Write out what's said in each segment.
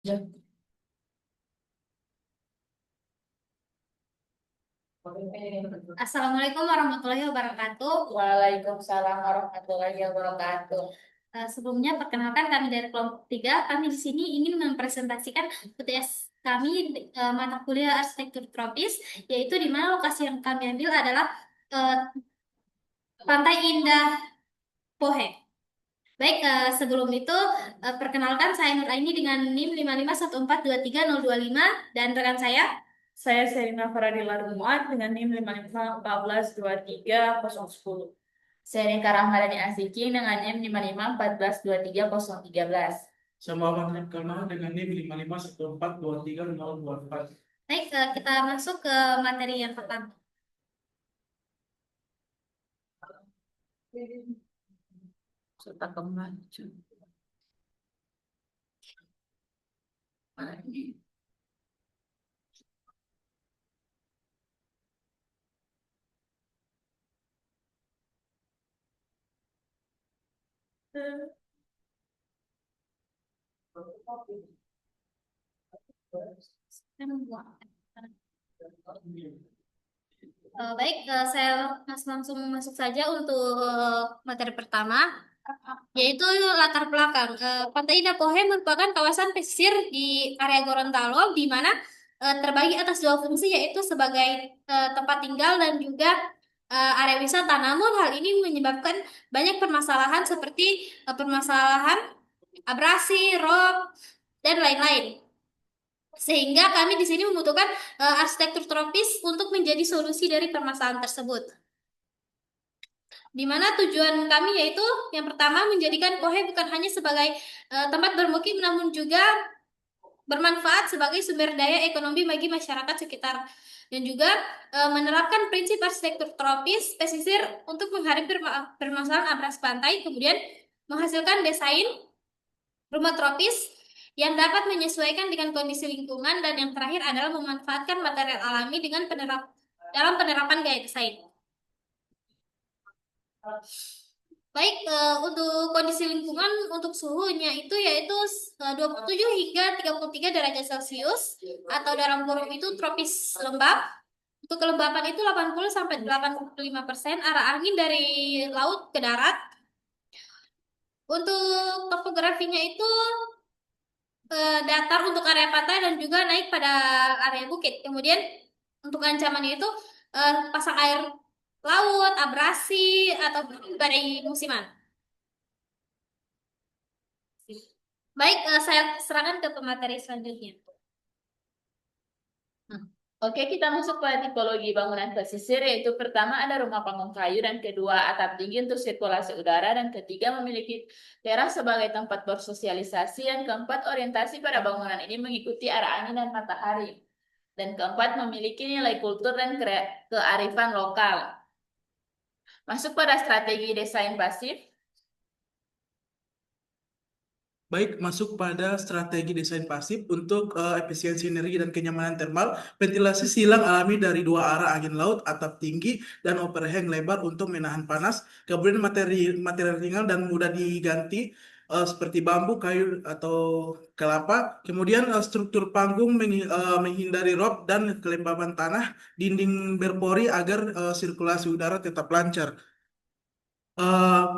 Ya. Assalamualaikum warahmatullahi wabarakatuh. Waalaikumsalam warahmatullahi wabarakatuh. Sebelumnya perkenalkan kami dari kelompok 3. Kami di sini ingin mempresentasikan UTS kami mata kuliah arsitektur tropis, yaitu di mana lokasi yang kami ambil adalah eh, Pantai Indah Pohe. Baik, sebelum itu perkenalkan saya Nur Aini dengan NIM 551423025 dan rekan saya. Saya Serina Faradila Rumuat dengan NIM 55142310. Saya Nika Rahmadani Asiking dengan NIM 55142313. Saya Muhammad Kamal dengan NIM 5514230024. Baik, kita masuk ke materi yang pertama. Serta kemaju. Mana ini? Baik, saya langsung masuk saja untuk materi pertama, yaitu latar belakang. Pantai Indah Pohe merupakan kawasan pesisir di area Gorontalo, di mana terbagi atas dua fungsi, yaitu sebagai tempat tinggal dan juga area wisata. Namun hal ini menyebabkan banyak permasalahan seperti permasalahan abrasi, rob, dan lain-lain. Sehingga kami di sini membutuhkan arsitektur tropis untuk menjadi solusi dari permasalahan tersebut. Di mana tujuan kami yaitu yang pertama menjadikan Pohe bukan hanya sebagai tempat bermukim namun juga bermanfaat sebagai sumber daya ekonomi bagi masyarakat sekitar dan juga menerapkan prinsip arsitektur tropis pesisir untuk menghadapi permasalahan abrasi pantai, kemudian menghasilkan desain rumah tropis yang dapat menyesuaikan dengan kondisi lingkungan, dan yang terakhir adalah memanfaatkan material alami dengan dalam penerapan gaya desain. Baik, untuk kondisi lingkungan untuk suhunya itu yaitu 27 hingga 33 derajat Celcius atau dalam kurung itu tropis lembab. Untuk kelembapan itu 80 sampai 85%, arah angin dari laut ke darat. Untuk topografinya itu datar untuk area pantai dan juga naik pada area bukit. Kemudian untuk ancamannya itu pasang air laut, abrasi, atau badai musiman. Baik, saya serahkan ke pemateri selanjutnya. Oke, kita masuk ke tipologi bangunan pesisir, yaitu pertama ada rumah panggung kayu, dan kedua atap tinggi untuk sirkulasi udara, dan ketiga memiliki teras sebagai tempat bersosialisasi, dan keempat orientasi pada bangunan ini mengikuti arah angin dan matahari, dan keempat memiliki nilai kultur dan kearifan lokal. Masuk pada strategi desain pasif. Baik, masuk pada strategi desain pasif untuk efisiensi energi dan kenyamanan termal, ventilasi silang alami dari dua arah angin laut, atap tinggi, dan overhang lebar untuk menahan panas. Kemudian material ringan dan mudah diganti seperti bambu, kayu, atau kelapa. Kemudian struktur panggung menghindari rob dan kelembaban tanah, dinding berpori agar sirkulasi udara tetap lancar.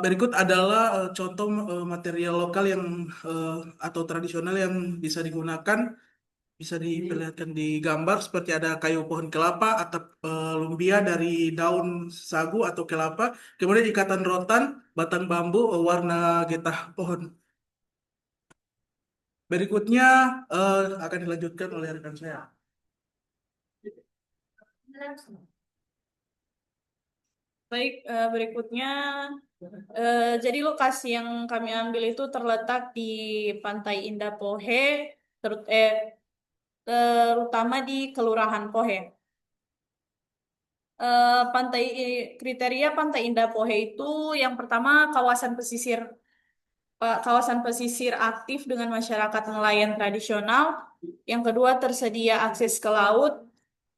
Berikut adalah contoh material lokal yang eh, atau tradisional yang bisa digunakan, bisa diperlihatkan di gambar seperti ada kayu pohon kelapa, atap lumbia dari daun sagu atau kelapa, kemudian ikatan rotan, batang bambu, warna getah pohon. Berikutnya akan dilanjutkan oleh rekan saya. Baik, berikutnya, jadi lokasi yang kami ambil itu terletak di Pantai Indah Pohe, terut- eh, terutama di Kelurahan Pohe. Kriteria Pantai Indah Pohe itu yang pertama kawasan pesisir aktif dengan masyarakat nelayan tradisional. Yang kedua tersedia akses ke laut,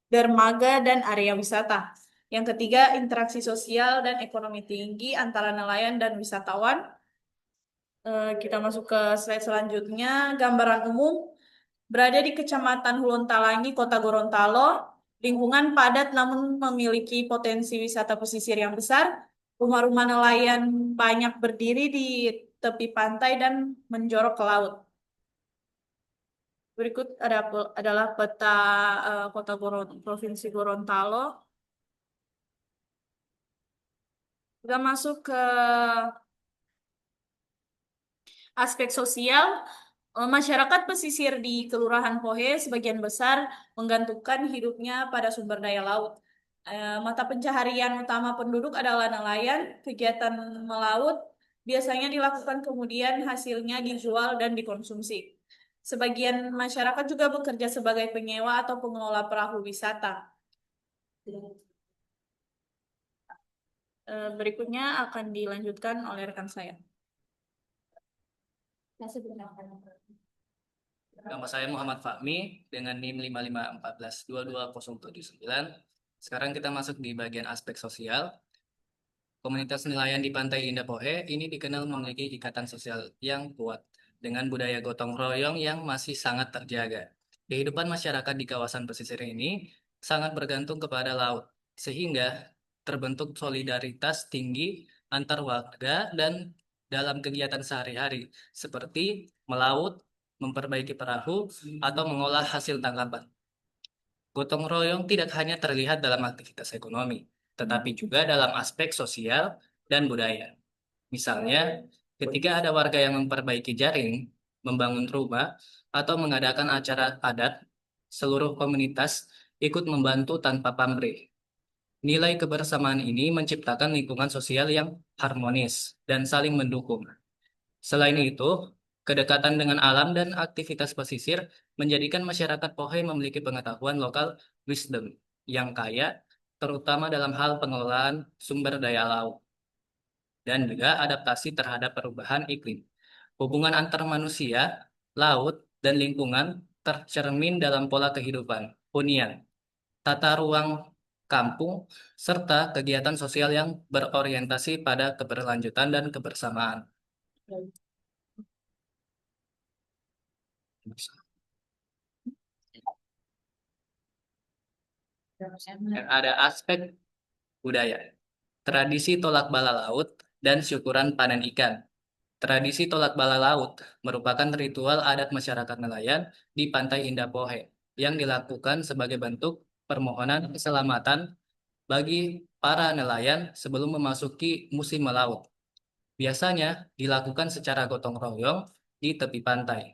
dermaga dan area wisata. Yang ketiga interaksi sosial dan ekonomi tinggi antara nelayan dan wisatawan. Kita masuk ke slide selanjutnya, gambaran umum. berada di Kecamatan Huluntalangi, Kota Gorontalo. Lingkungan padat namun memiliki potensi wisata pesisir yang besar. Rumah-rumah nelayan banyak berdiri di tepi pantai dan menjorok ke laut. Berikut adalah peta Provinsi Gorontalo. Kita masuk ke aspek sosial. Masyarakat pesisir di Kelurahan Pohe sebagian besar menggantungkan hidupnya pada sumber daya laut. Mata pencaharian utama penduduk adalah nelayan. Kegiatan melaut biasanya dilakukan kemudian hasilnya dijual dan dikonsumsi. Sebagian masyarakat juga bekerja sebagai penyewa atau pengelola perahu wisata. Berikutnya akan dilanjutkan oleh rekan saya. Nama saya Muhammad Fahmi dengan NIM 551422079. Sekarang kita masuk di bagian aspek sosial. Komunitas nelayan di Pantai Indah Pohe ini dikenal memiliki ikatan sosial yang kuat dengan budaya gotong royong yang masih sangat terjaga. Kehidupan masyarakat di kawasan pesisir ini sangat bergantung kepada laut, sehingga terbentuk solidaritas tinggi antar warga dan dalam kegiatan sehari-hari, seperti melaut, memperbaiki perahu, atau mengolah hasil tangkapan. Gotong royong tidak hanya terlihat dalam aktivitas ekonomi, tetapi juga dalam aspek sosial dan budaya. Misalnya, ketika ada warga yang memperbaiki jaring, membangun rumah, atau mengadakan acara adat, seluruh komunitas ikut membantu tanpa pamrih. Nilai kebersamaan ini menciptakan lingkungan sosial yang harmonis dan saling mendukung. Selain itu, kedekatan dengan alam dan aktivitas pesisir menjadikan masyarakat Pohe memiliki pengetahuan lokal wisdom yang kaya, terutama dalam hal pengelolaan sumber daya laut dan juga adaptasi terhadap perubahan iklim. Hubungan antar manusia, laut, dan lingkungan tercermin dalam pola kehidupan, hunian, tata ruang kampung, serta kegiatan sosial yang berorientasi pada keberlanjutan dan kebersamaan. Dan ada aspek budaya, tradisi tolak bala laut, dan syukuran panen ikan. Tradisi tolak bala laut merupakan ritual adat masyarakat nelayan di Pantai Indah Pohe yang dilakukan sebagai bentuk permohonan keselamatan bagi para nelayan sebelum memasuki musim melaut. Biasanya dilakukan secara gotong royong di tepi pantai,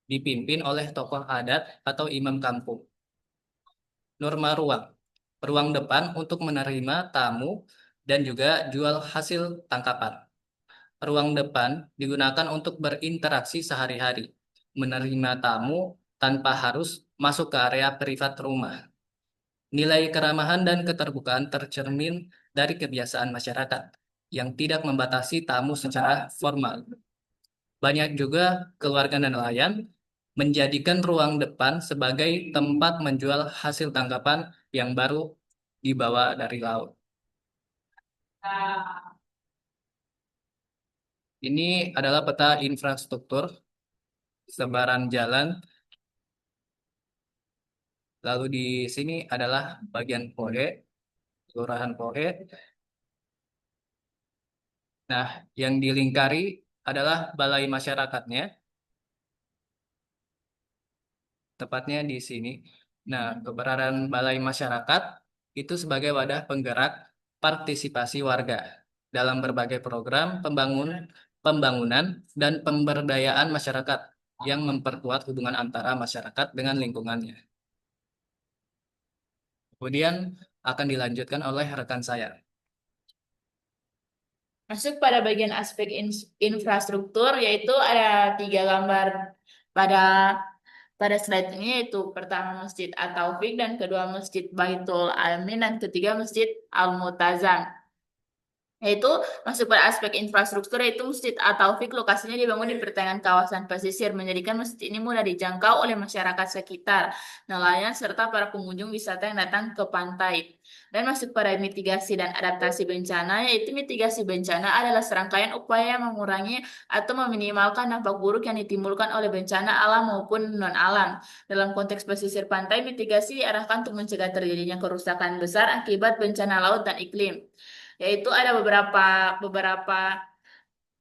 dipimpin oleh tokoh adat atau imam kampung. Norma ruang depan untuk menerima tamu dan juga jual hasil tangkapan. Ruang depan digunakan untuk berinteraksi sehari-hari, menerima tamu tanpa harus masuk ke area privat rumah. Nilai keramahan dan keterbukaan tercermin dari kebiasaan masyarakat yang tidak membatasi tamu secara formal. Banyak juga keluarga nelayan menjadikan ruang depan sebagai tempat menjual hasil tangkapan yang baru dibawa dari laut. Ini adalah peta infrastruktur, sebaran jalan. Lalu di sini adalah bagian Pohe, Kelurahan Pohe. Nah, yang dilingkari adalah balai masyarakatnya, tepatnya di sini. Nah, keberadaan balai masyarakat itu sebagai wadah penggerak partisipasi warga dalam berbagai program pembangunan dan pemberdayaan masyarakat yang memperkuat hubungan antara masyarakat dengan lingkungannya. Kemudian akan dilanjutkan oleh rekan saya. Masuk pada bagian aspek infrastruktur, yaitu ada 3 gambar pada slide ini, yaitu pertama Masjid At-Taufik, dan kedua Masjid Baitul Amin, dan ketiga Masjid Al-Mutazam. Yaitu masuk pada aspek infrastruktur, yaitu Masjid At-Taufik lokasinya dibangun di pertengahan kawasan pesisir, menjadikan masjid ini mudah dijangkau oleh masyarakat sekitar, nelayan, serta para pengunjung wisata yang datang ke pantai. Dan masuk pada mitigasi dan adaptasi bencana, yaitu mitigasi bencana adalah serangkaian upaya mengurangi atau meminimalkan dampak buruk yang ditimbulkan oleh bencana alam maupun non-alam. Dalam konteks pesisir pantai, mitigasi diarahkan untuk mencegah terjadinya kerusakan besar akibat bencana laut dan iklim, yaitu ada beberapa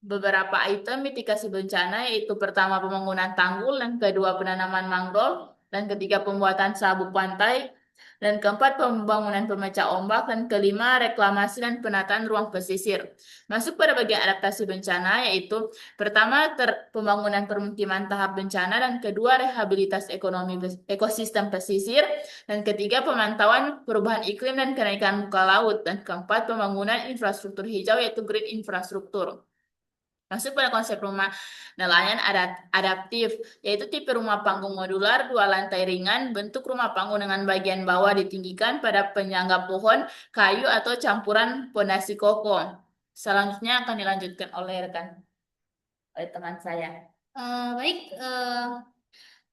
beberapa item mitigasi bencana, yaitu pertama pembangunan tanggul, dan kedua penanaman mangrove, dan ketiga pembuatan sabuk pantai, dan keempat pembangunan pemecah ombak, dan kelima reklamasi dan penataan ruang pesisir. Masuk pada bagian adaptasi bencana, yaitu pertama pembangunan permukiman tahap bencana, dan kedua rehabilitas ekonomi ekosistem pesisir, dan ketiga pemantauan perubahan iklim dan kenaikan muka laut, dan keempat pembangunan infrastruktur hijau yaitu green infrastruktur. Masuk pada konsep rumah nelayan adaptif, yaitu tipe rumah panggung modular, 2 lantai ringan, bentuk rumah panggung dengan bagian bawah ditinggikan pada penyangga pohon, kayu, atau campuran pondasi kokoh. Selanjutnya akan dilanjutkan oleh teman saya. Baik,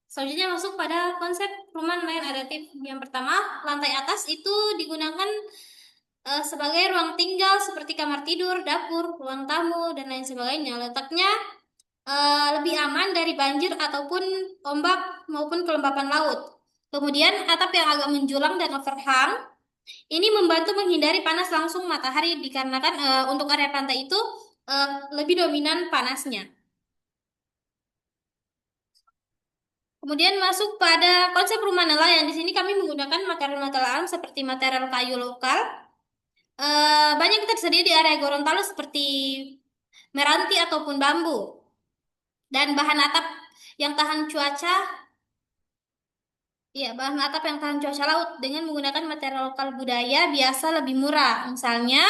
selanjutnya masuk pada konsep rumah nelayan adaptif. Yang pertama, lantai atas itu digunakan sebagai ruang tinggal seperti kamar tidur, dapur, ruang tamu, dan lain sebagainya. Letaknya lebih aman dari banjir ataupun ombak maupun kelembapan laut. Kemudian atap yang agak menjulang dan overhang ini membantu menghindari panas langsung matahari dikarenakan untuk area pantai itu lebih dominan panasnya. Kemudian masuk pada konsep rumah nelayan. Di sini kami menggunakan material-material alam seperti material kayu lokal. Banyak kita tersedia di area Gorontalo seperti meranti ataupun bambu. Dan bahan atap yang tahan cuaca, ya bahan atap yang tahan cuaca laut dengan menggunakan material lokal budaya biasa lebih murah. Misalnya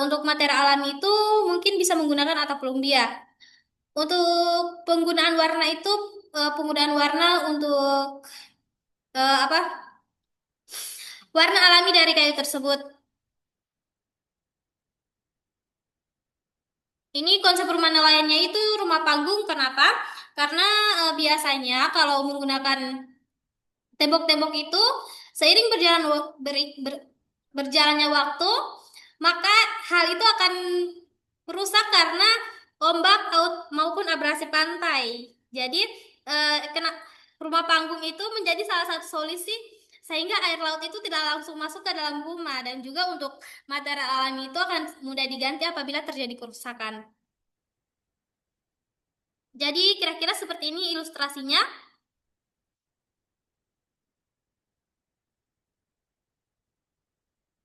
untuk material alami itu mungkin bisa menggunakan atap lumbia. Untuk penggunaan warna itu penggunaan warna untuk apa? Warna alami dari kayu tersebut. Ini konsep rumah nelayannya itu rumah panggung. Kenapa? Karena biasanya kalau menggunakan tembok-tembok itu seiring berjalannya waktu, maka hal itu akan merusak karena ombak laut maupun abrasi pantai. Jadi kena rumah panggung itu menjadi salah satu solusi sehingga air laut itu tidak langsung masuk ke dalam rumah, dan juga untuk material alami itu akan mudah diganti apabila terjadi kerusakan. Jadi kira-kira seperti ini ilustrasinya.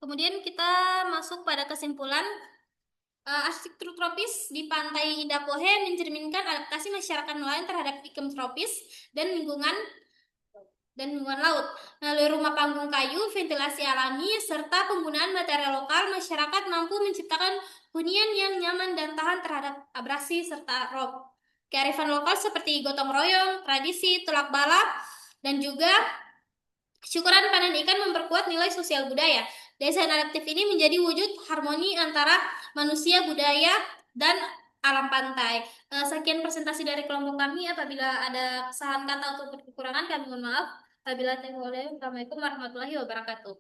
Kemudian kita masuk pada kesimpulan. Arsitektur tropis di Pantai Indah Pohe mencerminkan adaptasi masyarakat nelayan terhadap iklim tropis dan lingkungan laut. Melalui rumah panggung kayu, ventilasi alami, serta penggunaan material lokal, masyarakat mampu menciptakan hunian yang nyaman dan tahan terhadap abrasi serta rob. Kearifan lokal seperti gotong royong, tradisi, tulak balap, dan juga syukuran panen ikan memperkuat nilai sosial budaya. Desain adaptif ini menjadi wujud harmoni antara manusia, budaya, dan alam pantai. Sekian presentasi dari kelompok kami. Apabila ada kesalahan kata atau kekurangan, kami mohon maaf. Apabila tidak boleh, Assalamualaikum warahmatullahi wabarakatuh.